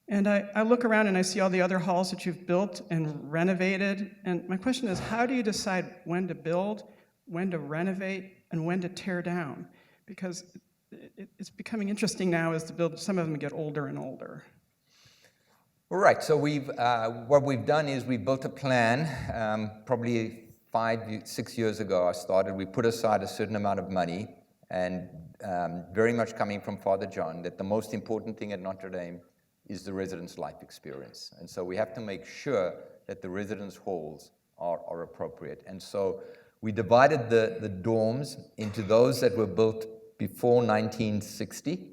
S9: And I look around and I see all the other halls that you've built and renovated, and my question is, how do you decide when to build, when to renovate, and when to tear down? Because it's becoming interesting now as to build, some of them get older and older.
S2: Right, so what we've done is we built a plan, probably 5-6 years ago I started. We put aside a certain amount of money, and very much coming from Father John, that the most important thing at Notre Dame is the residence life experience. And so we have to make sure that the residence halls are appropriate. And so We divided the dorms into those that were built before 1960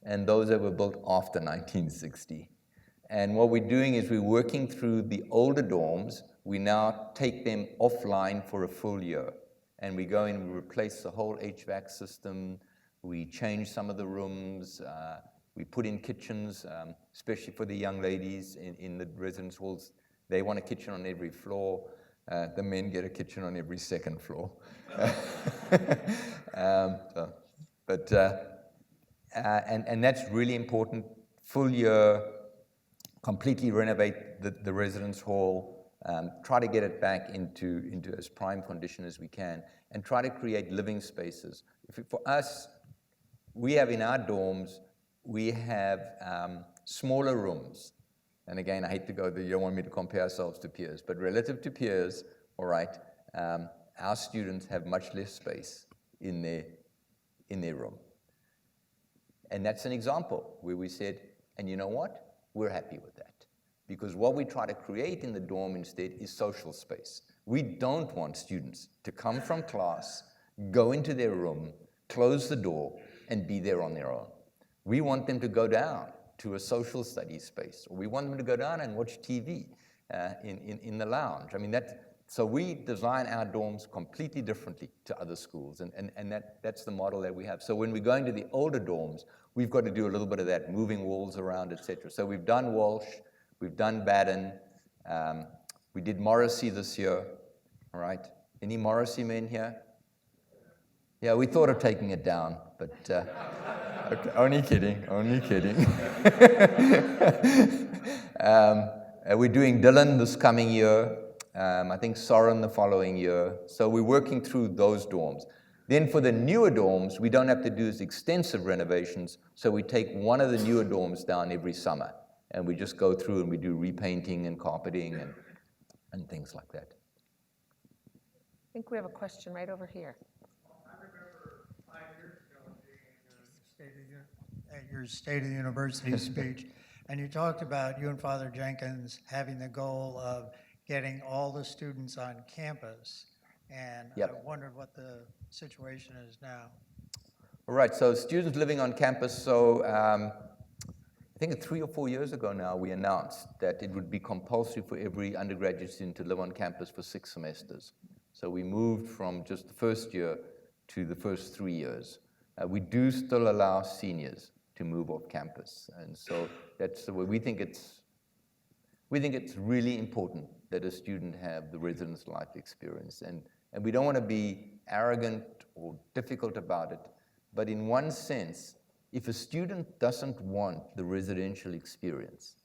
S2: and those that were built after 1960. And what we're doing is we're working through the older dorms. We now take them offline for a full year. And we go and we replace the whole HVAC system. We change some of the rooms. We put in kitchens, especially for the young ladies in the residence halls. They want a kitchen on every floor. The men get a kitchen on every second floor. And that's really important. Full year, completely renovate the residence hall, try to get it back into as prime condition as we can, and try to create living spaces. For us, we have in our dorms, we have smaller rooms. And again, I hate to go there, you don't want me to compare ourselves to peers, but relative to peers, all right, our students have much less space in their room. And that's an example where we said, and you know what? We're happy with that. Because what we try to create in the dorm instead is social space. We don't want students to come from class, go into their room, close the door, and be there on their own. We want them to go down to a social studies space, or we want them to go down and watch TV in the lounge. I mean, so we design our dorms completely differently to other schools, and that's the model that we have. So when we're going to the older dorms, we've got to do a little bit of that, moving walls around, etc. So we've done Walsh, we've done Baden, we did Morrissey this year, all right? Any Morrissey men here? Yeah, we thought of taking it down, but okay, only kidding. We're doing Dillon this coming year. I think Soren the following year. So we're working through those dorms. Then for the newer dorms, we don't have to do as extensive renovations, so we take one of the newer dorms down every summer, and we just go through and we do repainting and carpeting and things like that.
S1: I think we have a question right over here.
S10: I remember 5 years ago being at your State of the University speech, and you talked about you and Father Jenkins having the goal of getting all the students on campus, and
S2: Yep.
S10: I wondered what the situation is now.
S2: All right, so students living on campus, so I think 3 or 4 years ago now, we announced that it would be compulsory for every undergraduate student to live on campus for 6 semesters. So we moved from just the first year to the first 3 years. We do still allow seniors to move off campus, and so that's the way we think it's really important that a student have the residence life experience, and we don't want to be arrogant or difficult about it, but in one sense, if a student doesn't want the residential experience,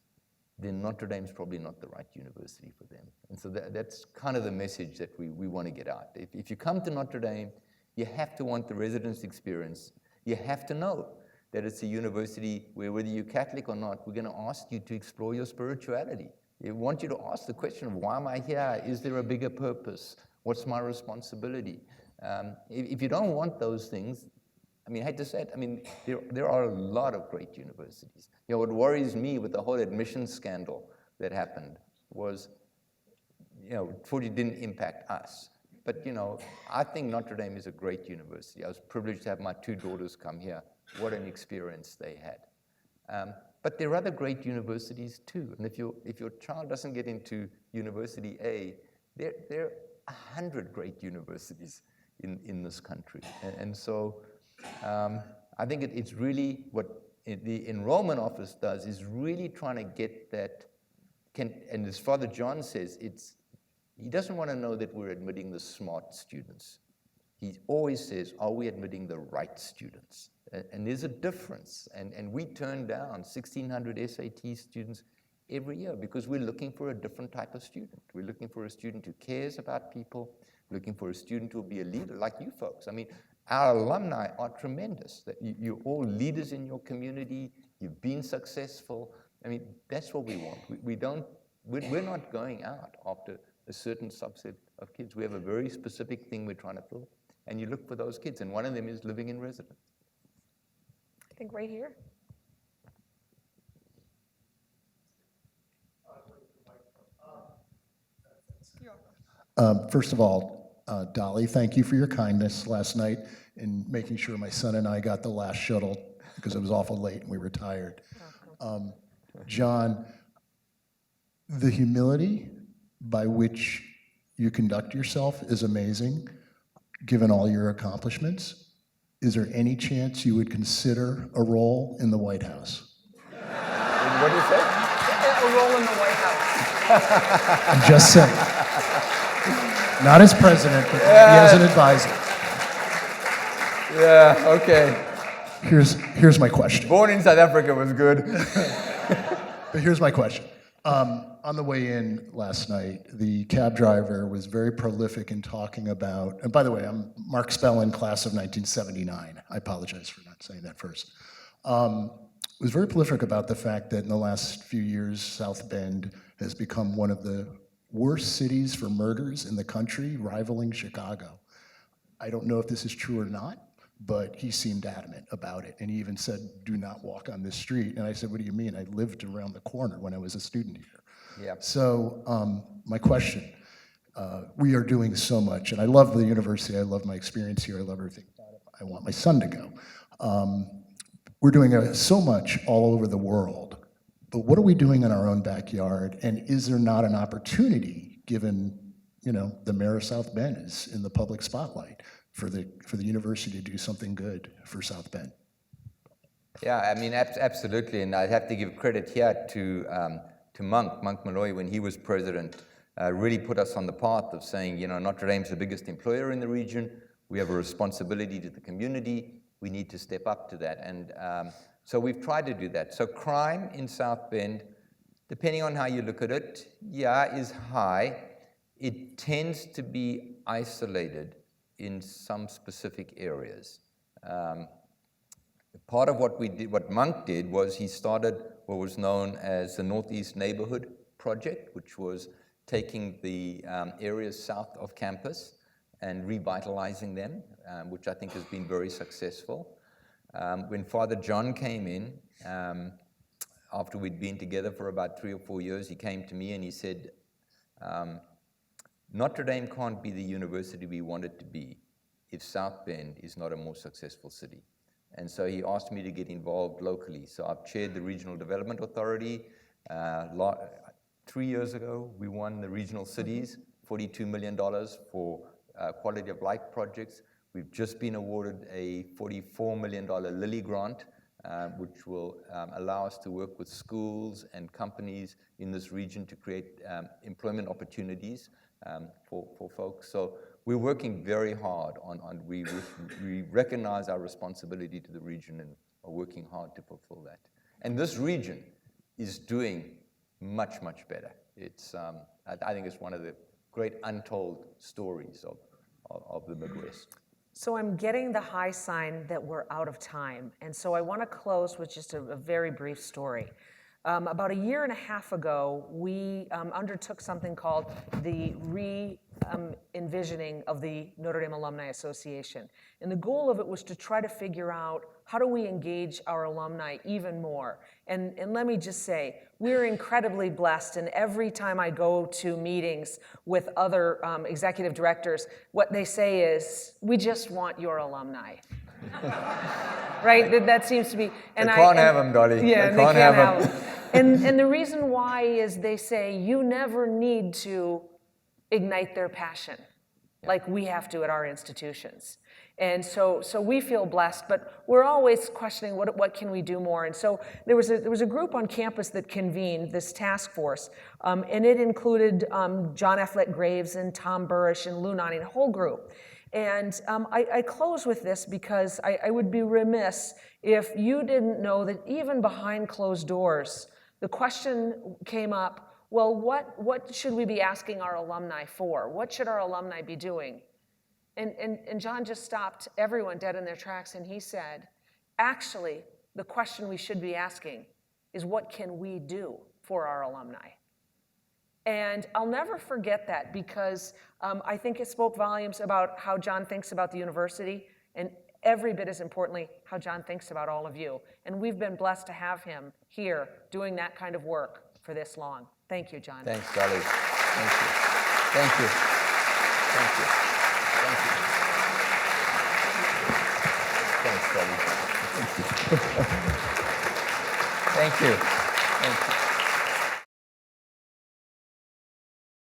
S2: then Notre Dame's probably not the right university for them. And so that's kind of the message that we want to get out. If you come to Notre Dame, you have to want the residence experience. You have to know that it's a university where, whether you're Catholic or not, we're going to ask you to explore your spirituality. We want you to ask the question of, why am I here? Is there a bigger purpose? What's my responsibility? If you don't want those things, I mean, I hate to say it, I mean, there are a lot of great universities. You know, what worries me with the whole admissions scandal that happened was, you know, it didn't impact us. But, you know, I think Notre Dame is a great university. I was privileged to have my 2 daughters come here. What an experience they had. But there are other great universities too. And if your child doesn't get into University A, there are 100 great universities in this country. And so I think it's really what the enrollment office does is really trying to get that, and as Father John says, he doesn't want to know that we're admitting the smart students. He always says, are we admitting the right students? And there's a difference. And we turn down 1,600 SAT students every year because we're looking for a different type of student. We're looking for a student who cares about people, looking for a student who will be a leader like you folks. I mean, our alumni are tremendous. That you're all leaders in your community. You've been successful. I mean, that's what we want. We're not going out after a certain subset of kids. We have a very specific thing we're trying to fill, and you look for those kids, and one of them is living in residence.
S1: I think right here.
S11: First of all,
S3: Dolly, thank you for your kindness last night in making sure my son and I got the last shuttle because it was awful late and we were tired. John, the humility by which you conduct yourself is amazing, given all your accomplishments. Is there any chance you would consider a role in the White House?
S2: What do you say?
S1: A role in the White House.
S3: I'm just saying. Not as president, but maybe as an advisor.
S2: Yeah, okay.
S3: Here's my question.
S2: Born in South Africa was good.
S3: But here's my question. On the way in last night, the cab driver was very prolific in talking about, and by the way, I'm Mark Spellin, class of 1979. I apologize for not saying that first. Was very prolific about the fact that in the last few years, South Bend has become one of the worst cities for murders in the country, rivaling Chicago. I don't know if this is true or not, but he seemed adamant about it. And he even said, do not walk on this street. And I said, what do you mean? I lived around the corner when I was a student here.
S2: Yeah.
S3: So my question, we are doing so much, and I love the university, I love my experience here, I love everything about it. I want my son to go. We're doing so much all over the world, but what are we doing in our own backyard? And is there not an opportunity, given the mayor of South Bend is in the public spotlight, for the university to do something good for South Bend?
S2: Yeah, I mean, absolutely, and I'd have to give credit here to Monk Malloy when he was president, really put us on the path of saying, Notre Dame's the biggest employer in the region. We have a responsibility to the community. We need to step up to that, and so we've tried to do that. So crime in South Bend, depending on how you look at it, is high. It tends to be isolated in some specific areas. Part of what we did, what Monk did, was he started what was known as the Northeast Neighborhood Project, which was taking the areas south of campus and revitalizing them, which I think has been very successful. When Father John came in, after we'd been together for about 3 or 4 years, he came to me and he said, Notre Dame can't be the university we want it to be if South Bend is not a more successful city. And so he asked me to get involved locally. So I've chaired the Regional Development Authority. 3 years ago, we won the Regional Cities, $42 million for quality of life projects. We've just been awarded a $44 million Lilly grant, which will allow us to work with schools and companies in this region to create employment opportunities for folks. So we're working very hard we recognize our responsibility to the region and are working hard to fulfill that. And this region is doing much, much better. It's, I think it's one of the great untold stories of the Midwest.
S1: So I'm getting the high sign that we're out of time. And so I want to close with just a very brief story. About a year and a half ago, we undertook something called the envisioning of the Notre Dame Alumni Association. And the goal of it was to try to figure out how do we engage our alumni even more. And let me just say, we're incredibly blessed, and every time I go to meetings with other executive directors, what they say is, we just want your alumni. Right? That seems to be.
S2: And they can't have them, Dolly.
S1: Yeah,
S2: they can't have them.
S1: And the reason why is they say you never need to ignite their passion like we have to at our institutions. And so we feel blessed, but we're always questioning what can we do more. And so there was a group on campus that convened this task force, and it included John Affleck Graves and Tom Burrish and Lou Nani, a whole group. And I close with this because I would be remiss if you didn't know that even behind closed doors, the question came up, well, what should we be asking our alumni for? What should our alumni be doing? And John just stopped everyone dead in their tracks, and he said, actually, the question we should be asking is, what can we do for our alumni? And I'll never forget that because I think it spoke volumes about how John thinks about the university, and every bit as importantly, how John thinks about all of you. And we've been blessed to have him here doing that kind of work for this long. Thank you, John.
S2: Thanks, Dolly. Thank you. Thank you. Thank you. Thank you. Thank you.